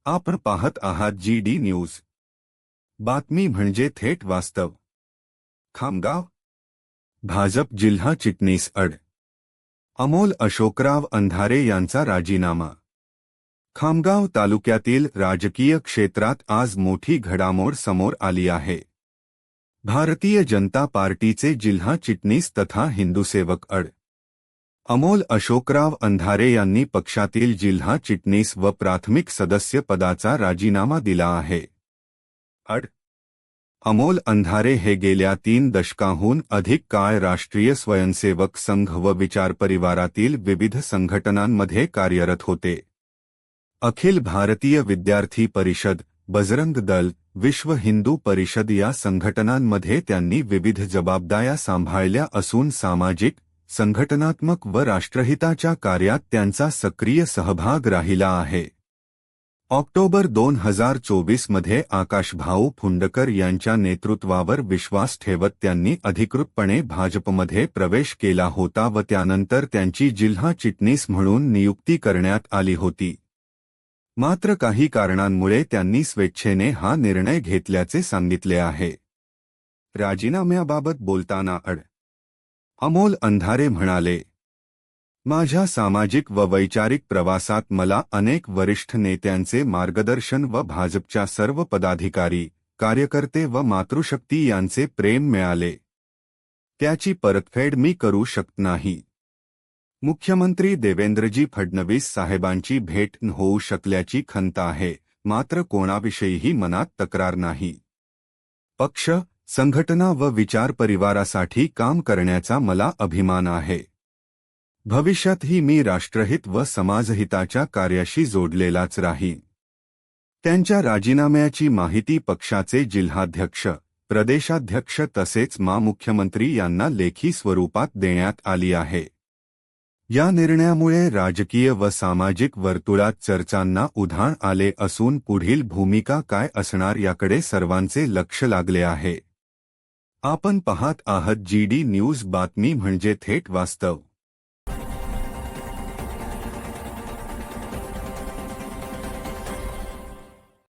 आपण पाहत आहात GD न्यूज. बातमी म्हणजे थेट वास्तव. खामगाव भाजप जिल्हा चिटणीस अमोल अशोकराव अंधारे यांचा राजीनामा. खामगाव तालुक्यातील राजकीय क्षेत्रात आज मोठी घडामोड समोर आली आहे. भारतीय जनता पार्टीचे जिल्हा चिटणीस तथा हिंदूसेवक अमोल अशोकराव अंधारे यांनी पक्षातील जिल्हा चिटणीस व प्राथमिक सदस्य पदाचा राजीनामा दिला आहे. अमोल अंधारे हे गेल्या 3 दशकांहून अधिक काळ राष्ट्रीय स्वयंसेवक संघ व विचार परिवारातील विविध संघटनांमध्ये कार्यरत होते. अखिल भारतीय विद्यार्थी परिषद, बजरंग दल, विश्व हिंदू परिषद या संघटनांमध्ये त्यांनी विविध जबाबदाऱ्या सांभाळल्या असून सामाजिक, संघटनात्मक व राष्ट्रहिताच्या कार्यात त्यांचा सक्रिय सहभाग राहिला आहे. ऑक्टोबर 2024 मध्ये आकाशभाऊ फुंडकर यांच्या नेतृत्वावर विश्वास ठेवत त्यांनी अधिकृतपणे भाजपमध्ये प्रवेश केला होता व त्यानंतर त्यांची जिल्हा चिटणीस म्हणून नियुक्ती करण्यात आली होती. मात्र काही कारणांमुळे त्यांनी स्वेच्छेने हा निर्णय घेतल्याचे सांगितले आहे. राजीनाम्याबाबत बोलताना अमोल अंधारे म्हणाले, माझ्या सामाजिक व वैचारिक प्रवासात मला अनेक वरिष्ठ नेत्यांचे मार्गदर्शन व भाजपच्या सर्व पदाधिकारी, कार्यकर्ते व मातृशक्ती यांचे प्रेम मिळाले. त्याची परतफेड मी करू शकत नाही. मुख्यमंत्री देवेंद्रजी फडणवीस साहेबांची भेट होऊ शकल्याची खंत आहे, मात्र कोणाविषयीही मनात तक्रार नाही. पक्ष, संघटना व विचार परिवारासाठी काम करण्याचा मला अभिमान आहे. भविष्यातही मी राष्ट्रहित व समाजहिताच्या कार्याशी जोडलेलाच राहीन. त्यांच्या राजीनाम्याची माहिती पक्षाचे जिल्हाध्यक्ष, प्रदेशाध्यक्ष तसेच मुख्यमंत्री यांना लेखी स्वरूपात देण्यात आली आहे. या निर्णयामुळे राजकीय व सामाजिक वर्तुळात चर्चांना उधाण आले असून पुढील भूमिका काय असणार याकडे सर्वांचे लक्ष लागले आहे. आपण पाहत आहात GD न्यूज, बातमी म्हणजे थेट वास्तव.